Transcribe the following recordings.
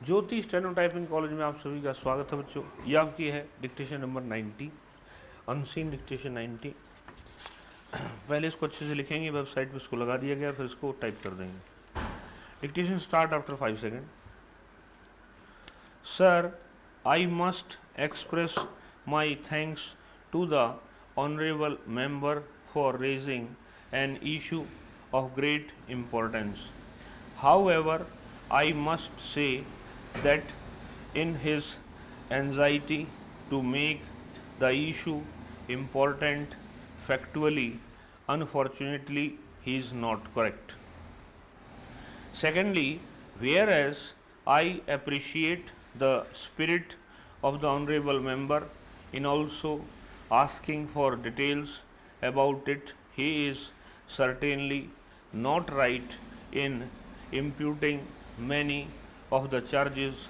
ज्योति steno typing college में आप सभी का स्वागत है बच्चों। ये आपकी है डिक्टेशन नंबर 90, अनसीन डिक्टेशन 90। पहले इसको अच्छे से लिखेंगे, वेबसाइट पे इसको लगा दिया गया, फिर इसको टाइप कर देंगे। Dictation start after 5 second. Sir, I must express my thanks to the honourable member for raising an issue of great importance. However, I must say that in his anxiety to make the issue important factually, unfortunately, he is not correct. Secondly, whereas I appreciate the spirit of the honorable member in also asking for details about it, he is certainly not right in imputing many of the charges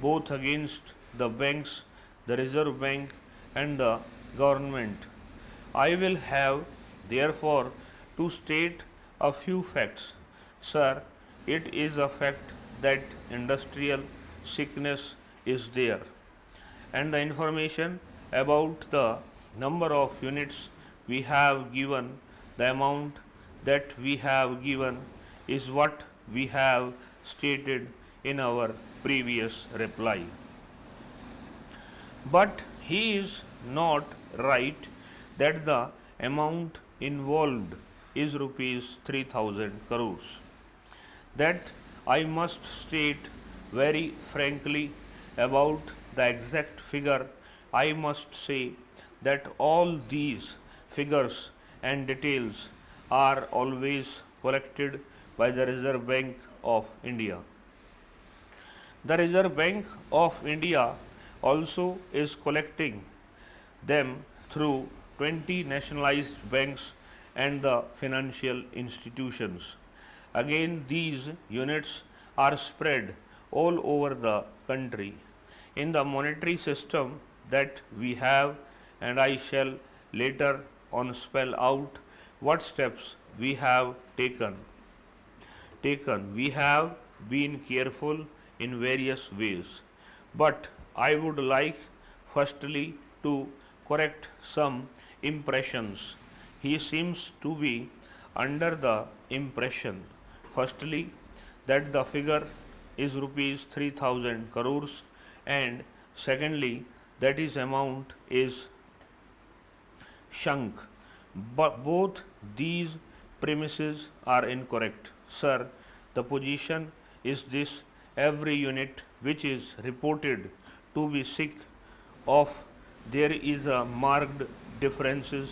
both against the banks, the Reserve Bank, and the government. I will have therefore to state a few facts. Sir, it is a fact that industrial sickness is there, and the information about the number of units we have given, the amount that we have given is what we have stated in our previous reply. But he is not right that the amount involved is rupees 3000 crores. That I must state very frankly about the exact figure. I must say that all these figures and details are always collected by the Reserve Bank of India. The Reserve Bank of India also is collecting them through 20 nationalized banks and the financial institutions. Again, these units are spread all over the country. In the monetary system that we have, and I shall later on spell out what steps we have taken. We have been careful in various ways, but I would like firstly to correct some impressions. He seems to be under the impression, firstly, that the figure is rupees 3000 crores, and secondly, that his amount is shrunk. But both these premises are incorrect. Sir, the position is this: every unit which is reported to be sick of, there is a marked differences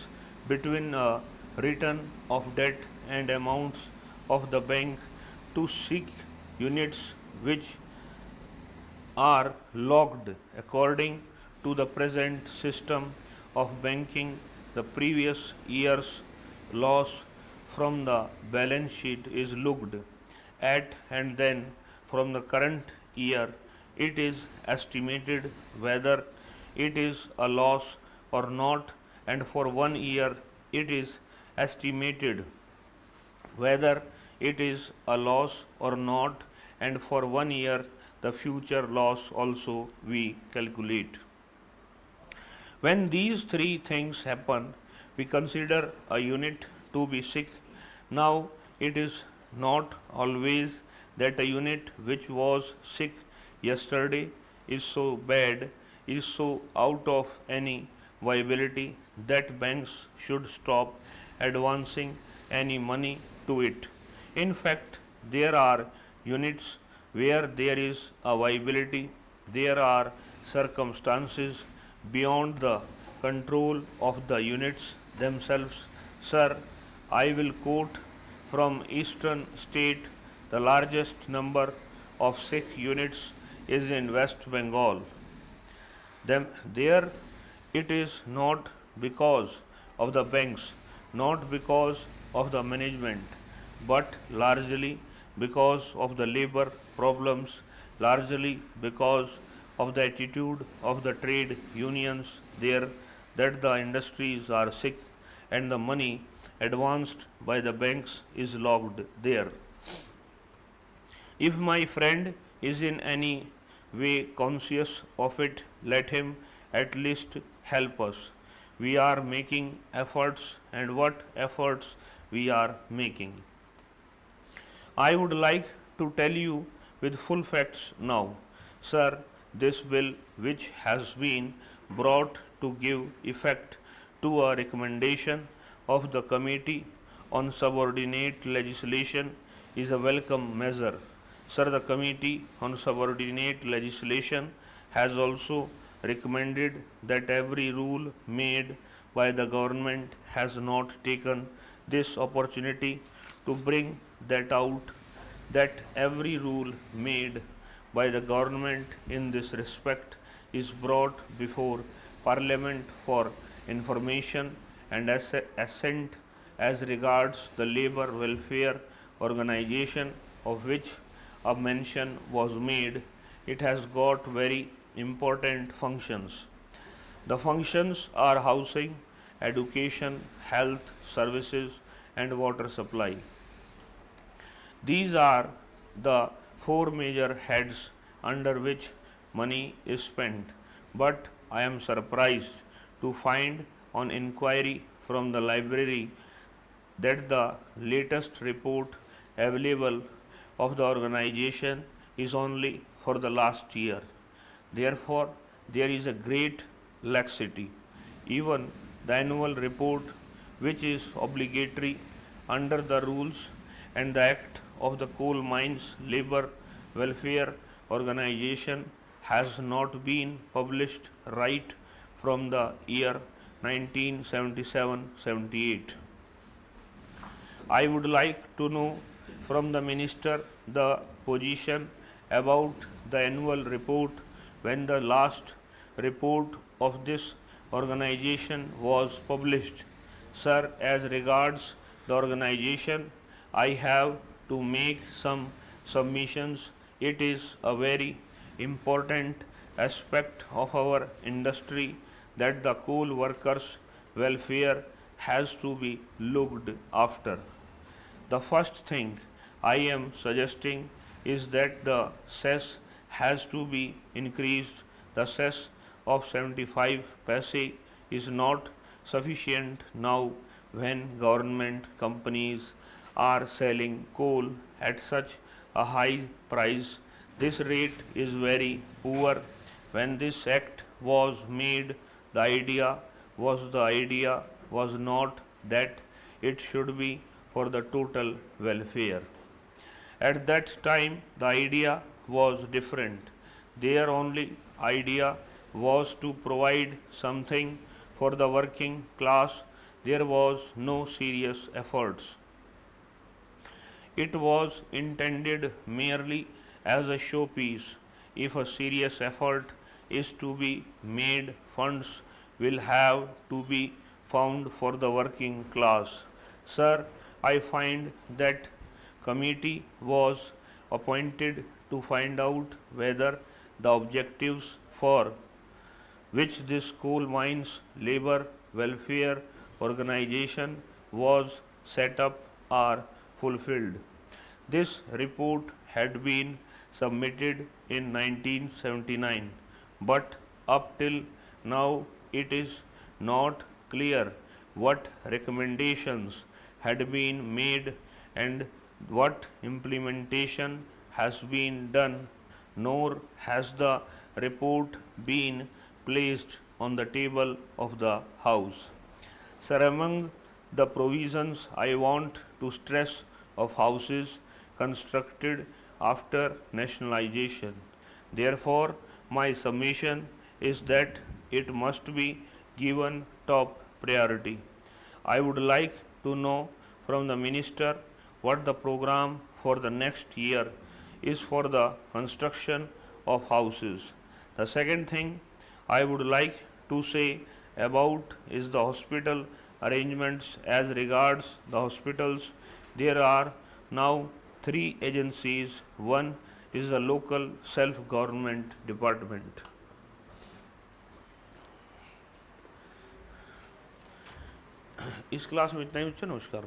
between a return of debt and amounts of the bank to sick units which are logged according to the present system of banking. The previous year's loss from the balance sheet is looked at, and then from the current year it is estimated whether it is a loss or not, and for 1 year it is estimated whether it is a loss or not, and for 1 year the future loss also we calculate. When these three things happen, we consider a unit to be sick. Now, it is not always that a unit which was sick yesterday is so bad, is so out of any viability that banks should stop advancing any money to it. In fact, there are units where there is a viability, there are circumstances beyond the control of the units themselves. Sir, I will quote from eastern state. The largest number of sick units is in West Bengal. There it is not because of the banks, not because of the management, but largely because of the labor problems, largely because of the attitude of the trade unions there, that the industries are sick and the money advanced by the banks is logged there. If my friend is in any way conscious of it, let him at least help us. We are making efforts, and what efforts we are making. I would like to tell you with full facts now. Sir, this bill, which has been brought to give effect to a recommendation of the Committee on Subordinate Legislation, is a welcome measure. Sir, the Committee on Subordinate Legislation has also recommended that every rule made by the government has not taken this opportunity to bring that out, that every rule made by the government in this respect is brought before Parliament for information and assent as regards the labor welfare organization of which a mention was made. It has got very important functions. The functions are housing, education, health services, and water supply. These are the four major heads under which money is spent, but I am surprised to find on inquiry from the library that the latest report available of the organization is only for the last year. Therefore, there is a great laxity. Even the annual report, which is obligatory under the rules and the Act of the Coal Mines Labor Welfare Organization, has not been published right from the year 1977-78. I would like to know from the Minister the position about the annual report, when the last report of this organization was published. Sir, as regards the organization, I have to make some submissions. It is a very important aspect of our industry that the coal workers' welfare has to be looked after. The first thing I am suggesting is that the cess has to be increased. The cess of 75 paise is not sufficient now when government companies are selling coal at such a high price. This rate is very poor. When this act was made, the idea was not that it should be for the total welfare. At that time, the idea was different. Their only idea was to provide something for the working class. There was no serious efforts. It was intended merely as a showpiece. If a serious effort is to be made, funds will have to be found for the working class. Sir, I find that committee was appointed to find out whether the objectives for which this coal mines labor welfare organization was set up are fulfilled. This report had been submitted in 1979, but up till now it is not clear what recommendations had been made and what implementation has been done, nor has the report been placed on the table of the House. Sir, among the provisions I want to stress of houses constructed after nationalization. Therefore, my submission is that it must be given top priority. I would like to know from the Minister what the program for the next year is for the construction of houses. The second thing I would like to say about is the hospital arrangements. As regards the hospitals, there are now three agencies. One is the local self-government department. इस class में इतना ही बच्चा नमस्कार।